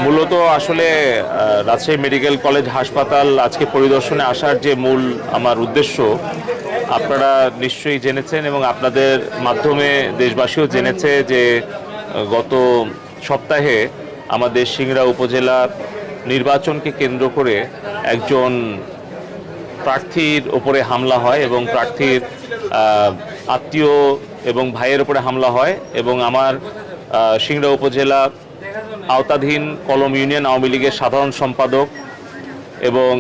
মূলত আসলে Rajshahi medical college হাসপাতাল আজকে পরিদর্শনে আসার যে মূল আমার উদ্দেশ্য আপনারা নিশ্চয়ই জেনেছেন এবং আপনাদের মাধ্যমে দেশবাসীও জেনেছে যে গত সপ্তাহে আমাদের সিংড়া উপজেলা নির্বাচনকে কেন্দ্র করে একজন প্রার্থীর ওপরে হামলা হয় এবং প্রার্থীর আত্মীয় এবং ভাইয়ের ওপরে হামলা হয় এবং আমার সিংড়া উপজেলা আওতাধীন কলম ইউনিয়ন আওয়ামী লীগের সাধারণ সম্পাদক এবং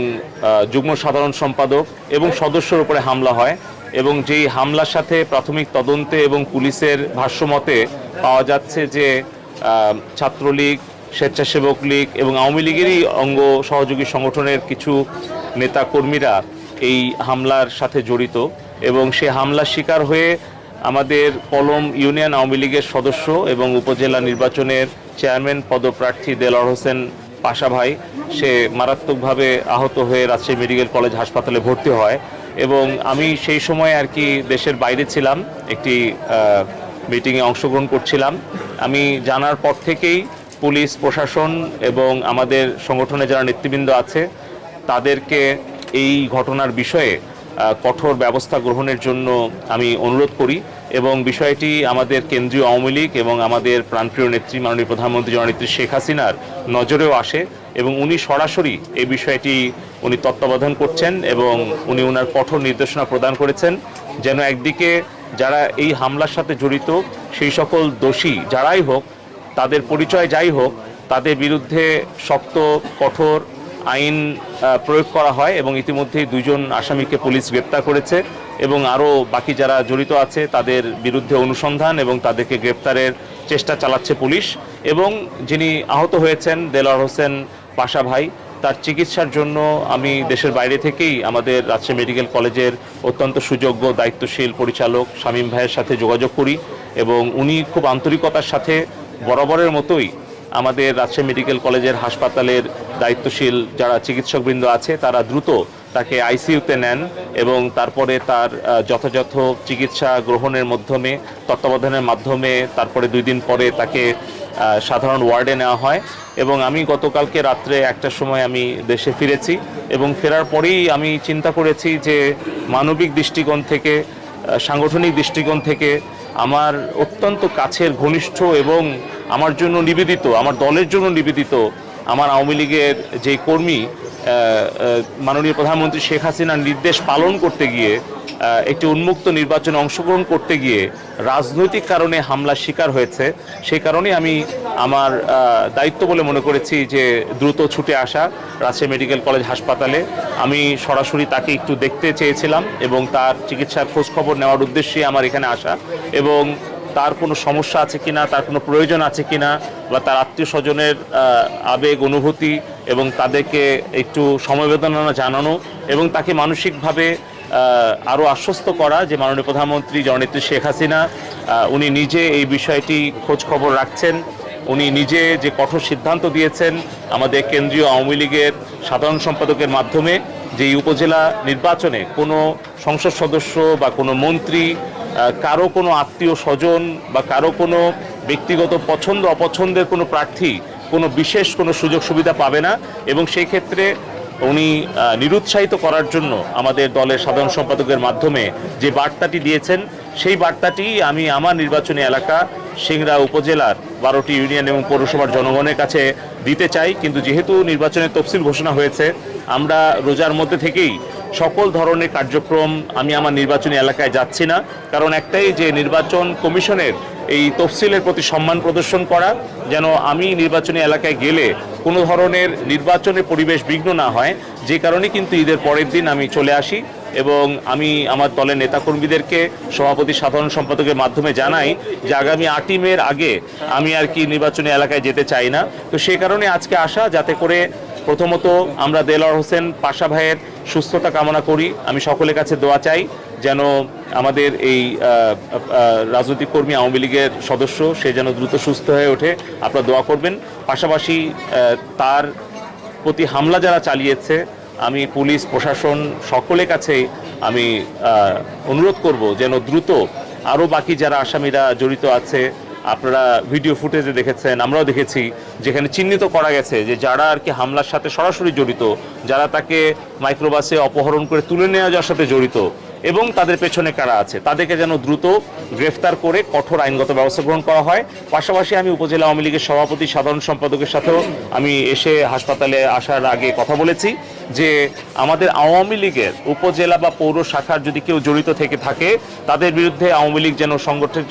যুগ্ম সাধারণ সম্পাদক এবং সদস্যর উপরে হামলা হয় এবং যেই হামলার সাথে প্রাথমিক তদন্তে এবং পুলিশের ভাষ্যমতে পাওয়া যাচ্ছে যে ছাত্রলীগ, স্বেচ্ছাসেবক লীগ এবং আওয়ামী লীগেরই অঙ্গ সহযোগী সংগঠনের কিছু নেতাকর্মীরা এই হামলার সাথে জড়িত এবং সে হামলার শিকার হয়ে আমাদের কলম ইউনিয়ন আওয়ামী লীগের সদস্য এবং উপজেলা নির্বাচনের চেয়ারম্যান পদপ্রার্থী দেলোয়ার হোসেন পাশা ভাই সে মারাত্মকভাবে আহত হয়ে রাজশাহী মেডিকেল কলেজ হাসপাতালে ভর্তি হয় এবং আমি সেই সময় আর কি দেশের বাইরে ছিলাম, একটি মিটিংয়ে অংশগ্রহণ করছিলাম। আমি জানার পর থেকেই পুলিশ প্রশাসন এবং আমাদের সংগঠনে যারা নেতৃবৃন্দ আছে তাদেরকে এই ঘটনার বিষয়ে কঠোর ব্যবস্থা গ্রহণের জন্য আমি অনুরোধ করি এবং বিষয়টি আমাদের কেন্দ্রীয় আওয়ামী লীগ এবং আমাদের প্রাণপ্রিয় নেত্রী মাননীয় প্রধানমন্ত্রী জননেত্রী শেখ হাসিনার নজরেও আসে এবং উনি সরাসরি এই বিষয়টি উনি তত্ত্বাবধান করছেন এবং উনি ওনার কঠোর নির্দেশনা প্রদান করেছেন যেন একদিকে যারা এই হামলার সাথে জড়িত সেই সকল দোষী যারাই হোক, তাদের পরিচয় যাই হোক, তাদের বিরুদ্ধে শক্ত কঠোর আইন প্রয়োগ করা হয় এবং ইতিমধ্যেই দুজন আসামিকে পুলিশ গ্রেপ্তার করেছে এবং আরও বাকি যারা জড়িত আছে তাদের বিরুদ্ধে অনুসন্ধান এবং তাদেরকে গ্রেপ্তারের চেষ্টা চালাচ্ছে পুলিশ। এবং যিনি আহত হয়েছেন দেলোয়ার হোসেন পাশা ভাই, তার চিকিৎসার জন্য আমি দেশের বাইরে থেকেই আমাদের রাজশাহী মেডিকেল কলেজের অত্যন্ত সুযোগ্য দায়িত্বশীল পরিচালক শামীম ভাইয়ের সাথে যোগাযোগ করি এবং উনি খুব আন্তরিকতার সাথে বরাবরের মতোই আমাদের রাজশাহী মেডিকেল কলেজের হাসপাতালের দায়িত্বশীল যারা চিকিৎসকবৃন্দ আছে তারা দ্রুত তাকে আইসিইউতে নেন এবং তারপরে তার যথাযথ চিকিৎসা গ্রহণের মাধ্যমে তত্ত্বাবধানের মাধ্যমে তারপরে 2 দিন পরে তাকে সাধারণ ওয়ার্ডে নেওয়া হয় এবং আমি গতকালকে রাত্রে 1টার সময় আমি দেশে ফিরেছি এবং ফেরার পরেই আমি চিন্তা করেছি যে মানবিক দৃষ্টিকোণ থেকে, সাংগঠনিক দৃষ্টিকোণ থেকে আমার অত্যন্ত কাছের ঘনিষ্ঠ এবং আমার জন্য নিবেদিত, আমার দলের জন্য নিবেদিত আমার আওয়ামী লীগের যে কর্মী মাননীয় প্রধানমন্ত্রী শেখ হাসিনার নির্দেশ পালন করতে গিয়ে একটি উন্মুক্ত নির্বাচনে অংশগ্রহণ করতে গিয়ে রাজনৈতিক কারণে হামলার শিকার হয়েছে। সেই কারণে আমি আমার দায়িত্ব বলে মনে করেছি যে দ্রুত ছুটে আসা রাজশাহী মেডিকেল কলেজ হাসপাতালে। আমি সরাসরি তাকে একটু দেখতে চেয়েছিলাম এবং তার চিকিৎসার খোঁজখবর নেওয়ার উদ্দেশ্যে আমার এখানে আসা এবং তার কোনো সমস্যা আছে কিনা, তার কোনো প্রয়োজন আছে কিনা বা তার আত্মীয় স্বজনের আবেগ অনুভূতি এবং তাদেরকে একটু সমবেদনা জানানো এবং তাকে মানসিকভাবে আরও আশ্বস্ত করা যে মাননীয় প্রধানমন্ত্রী জননেত্রী শেখ হাসিনা উনি নিজে এই বিষয়টি খোঁজ খবর রাখছেন, উনি নিজে যে কঠোর সিদ্ধান্ত দিয়েছেন আমাদের কেন্দ্রীয় আওয়ামী লীগের সাধারণ সম্পাদকের মাধ্যমে যে উপজেলা নির্বাচনে কোনো সংসদ সদস্য বা কোনো মন্ত্রী কারো কোনো আত্মীয় স্বজন বা কারো কোনো ব্যক্তিগত পছন্দ অপছন্দের কোনো প্রার্থী কোনো বিশেষ কোনো সুযোগ সুবিধা পাবে না এবং সেই ক্ষেত্রে উনি নিরুৎসাহিত করার জন্য আমাদের দলের সাধারণ সম্পাদকের মাধ্যমে যে বার্তাটি দিয়েছেন সেই বার্তাটি আমি আমার নির্বাচনী এলাকা সিংড়া উপজেলার 12টি ইউনিয়ন এবং পৌরসভার জনগণের কাছে দিতে চাই। কিন্তু যেহেতু নির্বাচনের তফসিল ঘোষণা হয়েছে, আমরা রোজার মধ্যে থেকেই সকল ধরনের কার্যক্রম আমি আমার নির্বাচনী এলাকায় যাচ্ছি না, কারণ একটাই যে নির্বাচন কমিশনের এই তফসিলের প্রতি সম্মান প্রদর্শন করা, যেন আমি নির্বাচনী এলাকায় গেলে কোনো ধরনের নির্বাচনের পরিবেশ বিঘ্ন না হয়। যে কারণে কিন্তু ঈদের পরের দিন আমি চলে আসি এবং আমি আমার দলের নেতাকর্মীদেরকে সভাপতি সাধারণ সম্পাদকের মাধ্যমে জানাই যে আগামী 8ই মের আগে আমি আর কি নির্বাচনী এলাকায় যেতে চাই না। তো সেই কারণে আজকে আসা, যাতে করে প্রথমত আমরা দেলোয়ার হোসেন পাশা ভাইয়ের সুস্থতা কামনা করি। আমি সকলের কাছে দোয়া চাই যেন আমাদের এই রাজনৈতিক কর্মী আওয়ামী লীগের সদস্য সে যেন দ্রুত সুস্থ হয়ে ওঠে, আপনারা দোয়া করবেন। পাশাপাশি তার প্রতি হামলা যারা চালিয়েছে আমি পুলিশ প্রশাসন সকলের কাছে আমি অনুরোধ করব যেন দ্রুত আরও বাকি যারা আসামিরা জড়িত আছে আপনারা ভিডিও ফুটেজে দেখেছেন, আমরাও দেখেছি, যেখানে চিহ্নিত করা গেছে যে যারা আর কি হামলার সাথে সরাসরি জড়িত, যারা তাকে মাইক্রোবাসে অপহরণ করে তুলে নিয়ে যাওয়ার সাথে জড়িত এবং তাদের পেছনে কারা আছে, তাদেরকে যেন দ্রুত গ্রেফতার করে কঠোর আইনগত ব্যবস্থা গ্রহণ করা হয়। পাশাপাশি আমি উপজেলা আওয়ামী লীগের সভাপতি, সাধারণ সম্পাদকের সাথেও আমি এসে হাসপাতালে আসার আগে কথা বলেছি যে আমাদের আওয়ামী লীগের উপজেলা বা পৌর শাখার যদি কেউ জড়িত থেকে থাকে, তাদের বিরুদ্ধে আওয়ামী লীগ যেন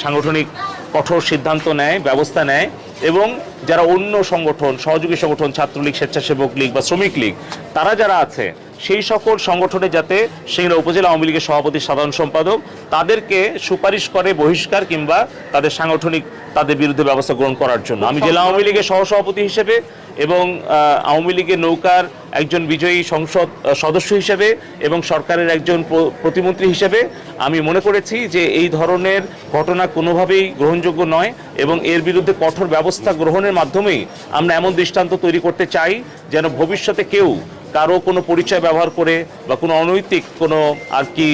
সাংগঠনিক কঠোর সিদ্ধান্ত নেয়, ব্যবস্থা নেয়, এবং যারা অন্য সংগঠন, সহযোগী সংগঠন, ছাত্রলীগ, স্বেচ্ছাসেবক লীগ বা শ্রমিক লীগ, তারা যারা আছে সেই সকল সংগঠনে যাতে সেগুলো উপজেলা আওয়ামী লীগের সভাপতি, সাধারণ সম্পাদক তাদেরকে সুপারিশ করে বহিষ্কার কিংবা তাদের সাংগঠনিক তাদের বিরুদ্ধে ব্যবস্থা গ্রহণ করার জন্য। আমি জেলা আওয়ামী লীগের সহসভাপতি হিসেবে এবং আওয়ামী লীগের নৌকার একজন বিজয়ী সংসদ সদস্য হিসেবে এবং সরকারের একজন প্রতিমন্ত্রী হিসেবে আমি মনে করেছি যে এই ধরনের ঘটনা কোনোভাবেই গ্রহণযোগ্য নয় এবং এর বিরুদ্ধে কঠোর ব্যবস্থা গ্রহণের মাধ্যমেই আমরা এমন দৃষ্টান্ত তৈরি করতে চাই যেন ভবিষ্যতে কেউ কারো কোনো পরিচয় ব্যবহার করে বা কোনো অনৈতিক কোনো আর কি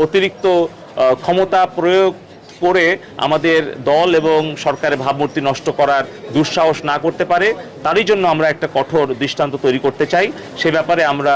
অতিরিক্ত ক্ষমতা প্রয়োগ করে আমাদের দল এবং সরকারের ভাবমূর্তি নষ্ট করার দুঃসাহস না করতে পারে, তারই জন্য আমরা একটা কঠোর দৃষ্টান্ত তৈরি করতে চাই। সে ব্যাপারে আমরা